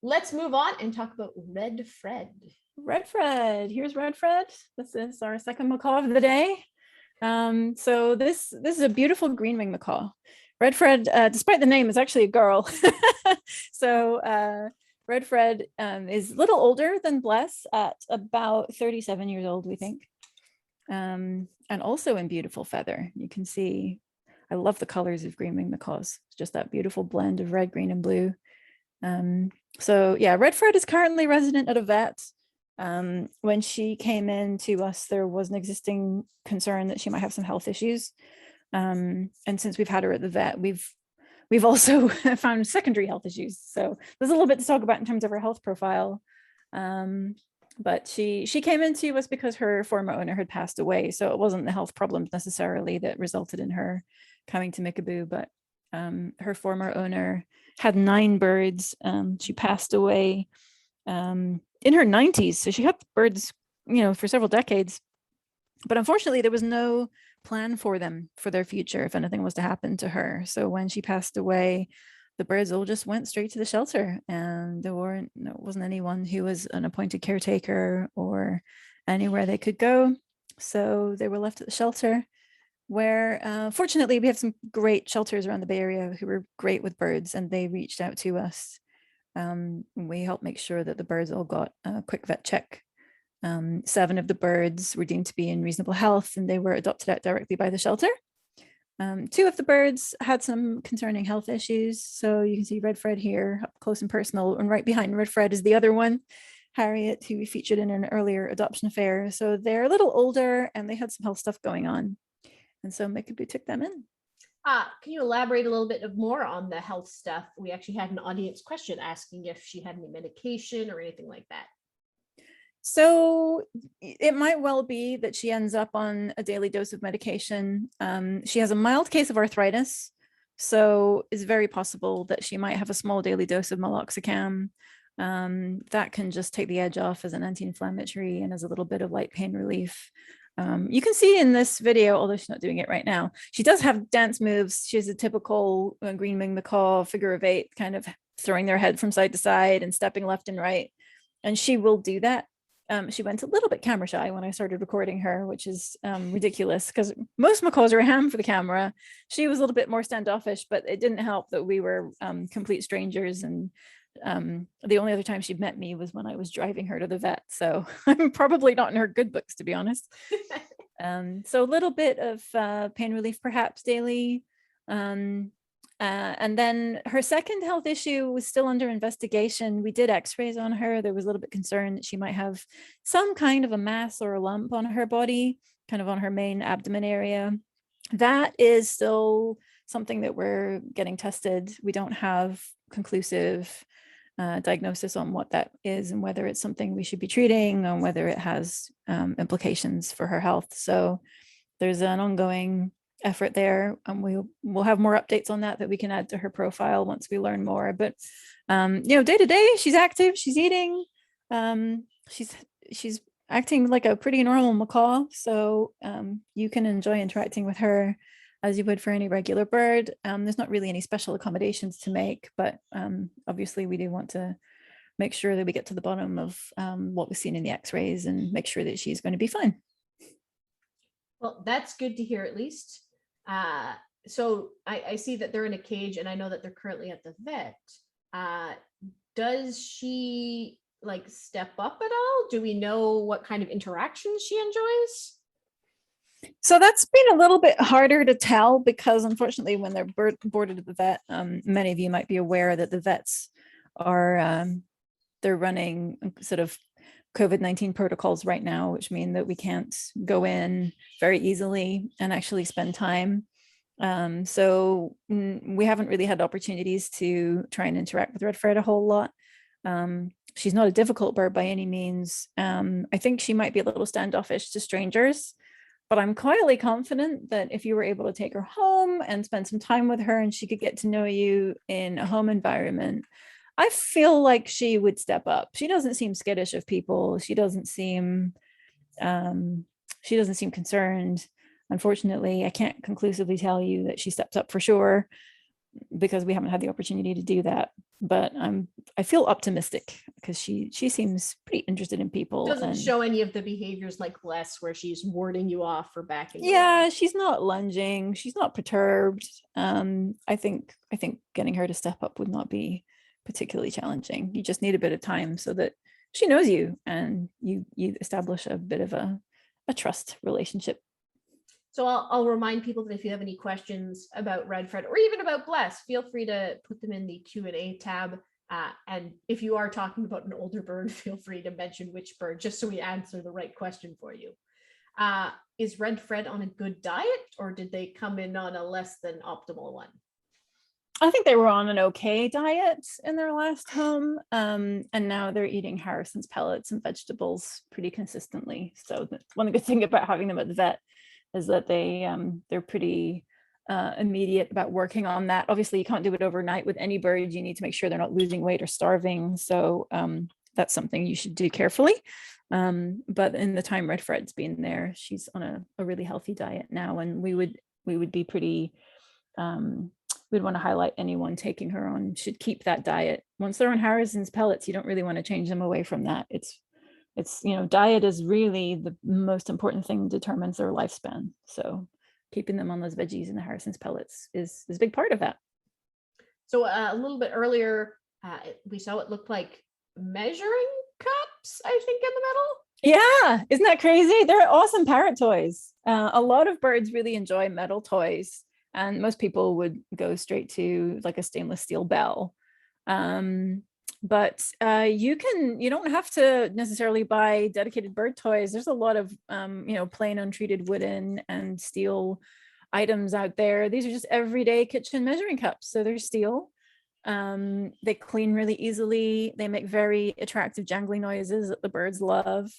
let's move on and talk about Red Fred. Red Fred. Here's Red Fred. This is our second macaw of the day. So this is a beautiful greenwing macaw. Red Fred, despite the name, is actually a girl. So Red Fred is a little older than Bless at about 37 years old, we think. And also in beautiful feather. You can see, I love the colors of greenwing macaws. It's just that beautiful blend of red, green, and blue. So yeah, Red Fred is currently resident at a vet. When she came in to us, there was an existing concern that she might have some health issues. And since we've had her at the vet, we've also found secondary health issues. So there's a little bit to talk about in terms of her health profile. But she came into us because her former owner had passed away. So it wasn't the health problems necessarily that resulted in her coming to Mickaboo, but her former owner had 9 birds. She passed away in her 90s. So she had birds, for several decades. But unfortunately, there was no plan for them for their future if anything was to happen to her. So when she passed away, the birds all just went straight to the shelter, and there wasn't anyone who was an appointed caretaker or anywhere they could go. So they were left at the shelter, where fortunately we have some great shelters around the Bay Area who were great with birds, and they reached out to us. We helped make sure that the birds all got a quick vet check. 7 of the birds were deemed to be in reasonable health, and they were adopted out directly by the shelter. 2 of the birds had some concerning health issues. So you can see Red Fred here up close and personal, and right behind Red Fred is the other one, Harriet, who we featured in an earlier adoption affair. So they're a little older and they had some health stuff going on. And so Mickaboo took them in. Can you elaborate a little bit more on the health stuff? We actually had an audience question asking if she had any medication or anything like that. So it might well be that she ends up on a daily dose of medication. She has a mild case of arthritis, so it's very possible that she might have a small daily dose of meloxicam. That can just take the edge off as an anti-inflammatory and as a little bit of light pain relief. You can see in this video, although she's not doing it right now, she does have dance moves. She has a typical greenwing macaw figure of 8, kind of throwing their head from side to side and stepping left and right. And she will do that. She went a little bit camera shy when I started recording her, which is ridiculous because most macaws are a ham for the camera. She was a little bit more standoffish, but it didn't help that we were complete strangers. And the only other time she'd met me was when I was driving her to the vet. So I'm probably not in her good books, to be honest. So a little bit of pain relief, perhaps daily. And then her second health issue was still under investigation. We did x-rays on her. There was a little bit concerned that she might have some kind of a mass or a lump on her body, kind of on her main abdomen area. That is still something that we're getting tested. We don't have conclusive diagnosis on what that is and whether it's something we should be treating or whether it has implications for her health. So there's an ongoing effort there, and we'll have more updates on that we can add to her profile once we learn more. But day to day, she's active, she's eating, she's acting like a pretty normal macaw. So you can enjoy interacting with her as you would for any regular bird. There's not really any special accommodations to make, but obviously we do want to make sure that we get to the bottom of what was seen in the x-rays and make sure that she's going to be fine. Well, that's good to hear, at least. So I see that they're in a cage, and I know that they're currently at the vet. Does she step up at all? Do we know what kind of interactions she enjoys? So that's been a little bit harder to tell because unfortunately when they're boarded at the vet, many of you might be aware that the vets are they're running sort of COVID-19 protocols right now, which mean that we can't go in very easily and actually spend time. So we haven't really had opportunities to try and interact with Red Fred a whole lot. She's not a difficult bird by any means. I think she might be a little standoffish to strangers, but I'm quietly confident that if you were able to take her home and spend some time with her and she could get to know you in a home environment, I feel like she would step up. She doesn't seem skittish of people. She doesn't seem concerned. Unfortunately, I can't conclusively tell you that she steps up for sure, because we haven't had the opportunity to do that. But I feel optimistic because she seems pretty interested in people. Doesn't And show any of the behaviors like Bless, where she's warding you off or backing away. yeah, she's not lunging, she's not perturbed. I think getting her to step up would not be particularly challenging. You just need a bit of time so that she knows you and you establish a bit of a trust relationship. So I'll remind people that if you have any questions about Red Fred or even about Bless, feel free to put them in the Q&A tab. And if you are talking about an older bird, feel free to mention which bird, just so we answer the right question for you. Is Red Fred on a good diet, or did they come in on a less than optimal one? I think they were on an okay diet in their last home, and now they're eating Harrison's pellets and vegetables pretty consistently. So one good thing about having them at the vet is that they're pretty immediate about working on that. Obviously, you can't do it overnight with any bird. You need to make sure they're not losing weight or starving. So that's something you should do carefully. But in the time Red Fred's been there, she's on a really healthy diet now, and we would be pretty. We'd want to highlight anyone taking her on should keep that diet. Once they're on Harrison's pellets, you don't really want to change them away from that. It's diet is really the most important thing that determines their lifespan. So keeping them on those veggies and the Harrison's pellets is a big part of that. So a little bit earlier, we saw it looked like measuring cups, I think, in the middle. Yeah, isn't that crazy? They're awesome parrot toys. A lot of birds really enjoy metal toys, and most people would go straight to like a stainless steel bell. But you don't have to necessarily buy dedicated bird toys. There's a lot of plain untreated wooden and steel items out there. These are just everyday kitchen measuring cups. So they're steel. They clean really easily. They make very attractive jangling noises that the birds love.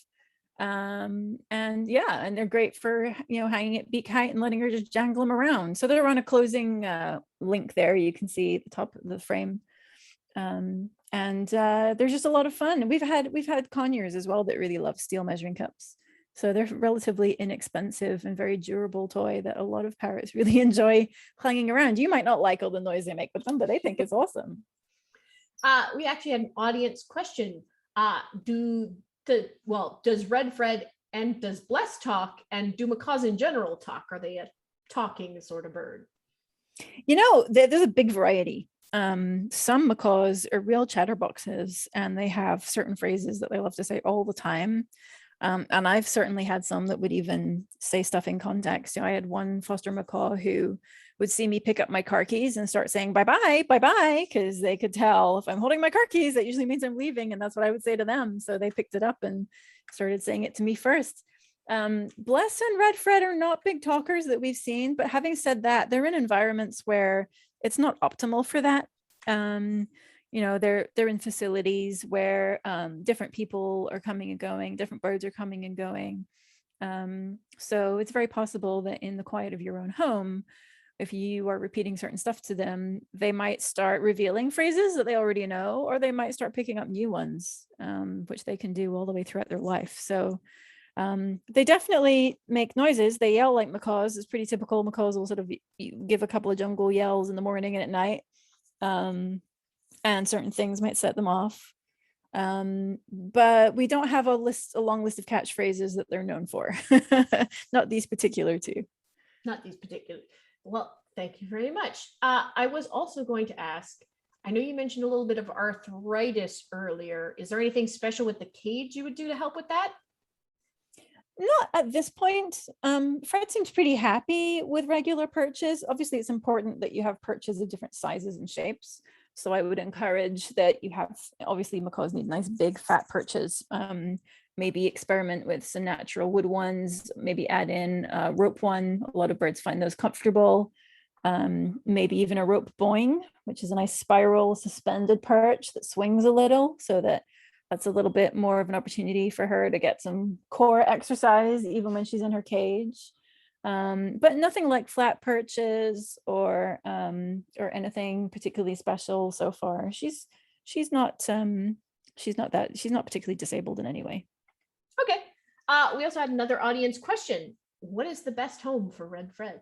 And they're great for hanging at beak height and letting her just jangle them around. So they're on a closing link there. You can see at the top of the frame. They're just a lot of fun. And we've had conures as well that really love steel measuring cups. So they're relatively inexpensive and very durable toy that a lot of parrots really enjoy clanging around. You might not like all the noise they make with them, but they think it's awesome. We actually had an audience question. Does Red Fred and does Bless talk, and do macaws in general talk? Are they a talking sort of bird? There's a big variety. Some macaws are real chatterboxes, and they have certain phrases that they love to say all the time. And I've certainly had some that would even say stuff in context. I had one foster macaw who would see me pick up my car keys and start saying bye-bye, because they could tell if I'm holding my car keys, that usually means I'm leaving. And that's what I would say to them. So they picked it up and started saying it to me first. Bless and Red Fred are not big talkers that we've seen, but having said that, they're in environments where it's not optimal for that. They're in facilities where different people are coming and going, different birds are coming and going. So it's very possible that in the quiet of your own home, if you are repeating certain stuff to them, they might start revealing phrases that they already know, or they might start picking up new ones, which they can do all the way throughout their life. So they definitely make noises. They yell like macaws. It's pretty typical. Macaws will sort of give a couple of jungle yells in the morning and at night. And certain things might set them off. But we don't have a long list of catchphrases that they're known for. Not these particular two. Not these particular. Well, thank you very much. I was also going to ask, I know you mentioned a little bit of arthritis earlier. Is there anything special with the cage you would do to help with that? Not at this point. Fred seems pretty happy with regular perches. Obviously, it's important that you have perches of different sizes and shapes. So I would encourage that you have, obviously macaws need nice big fat perches. Maybe experiment with some natural wood ones, maybe add in a rope one. A lot of birds find those comfortable. Maybe even a rope boing, which is a nice spiral suspended perch that swings a little, so that's a little bit more of an opportunity for her to get some core exercise even when she's in her cage. But nothing like flat perches or anything particularly special so far. She's not particularly disabled in any way. Okay. We also had another audience question. What is the best home for Red Fred?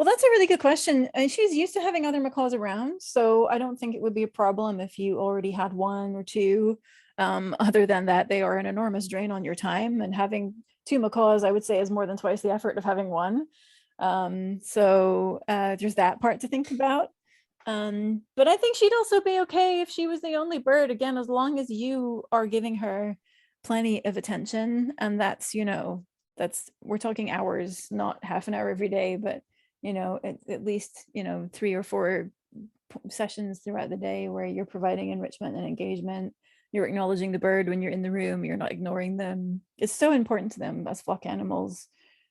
Well, that's a really good question. And she's used to having other macaws around, so I don't think it would be a problem if you already had one or two. Other than that, they are an enormous drain on your time, and having two macaws, I would say, is more than twice the effort of having one. There's that part to think about. But I think she'd also be okay if she was the only bird, again, as long as you are giving her plenty of attention. And that's, we're talking hours, not half an hour every day, but at least 3 or 4 sessions throughout the day where you're providing enrichment and engagement. You're acknowledging the bird when you're in the room, you're not ignoring them. It's so important to them as flock animals.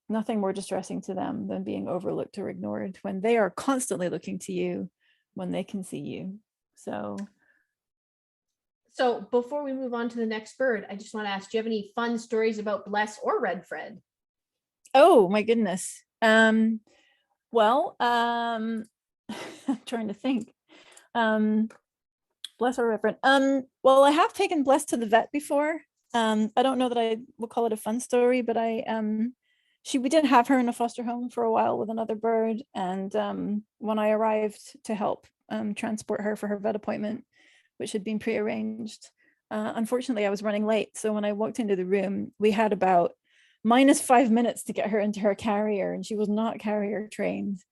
Nothing more distressing to them than being overlooked or ignored when they are constantly looking to you when they can see you. So before we move on to the next bird, I just want to ask, do you have any fun stories about Bless or Red Fred? oh my goodness. Well, I'm trying to think. Bless or Reverend. Well, I have taken Bless to the vet before. I don't know that I would call it a fun story, but we did have her in a foster home for a while with another bird. And when I arrived to help transport her for her vet appointment, which had been prearranged, unfortunately, I was running late. So when I walked into the room, we had about -5 minutes to get her into her carrier, and she was not carrier trained.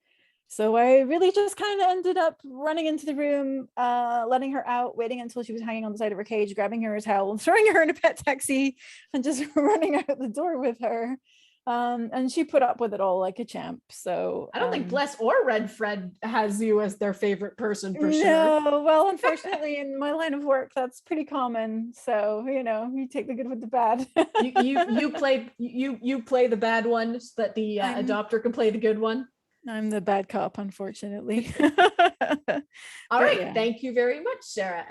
So I really just kind of ended up running into the room, letting her out, waiting until she was hanging on the side of her cage, grabbing her as towel and throwing her in a pet taxi and just running out the door with her. And she put up with it all like a champ. So I don't think Bless or Red Fred has you as their favorite person for sure. No, well, unfortunately, in my line of work, that's pretty common. So you take the good with the bad. you play the bad one so that the adopter can play the good one. I'm the bad cop, unfortunately. All right. Yeah. Thank you very much, Sarah.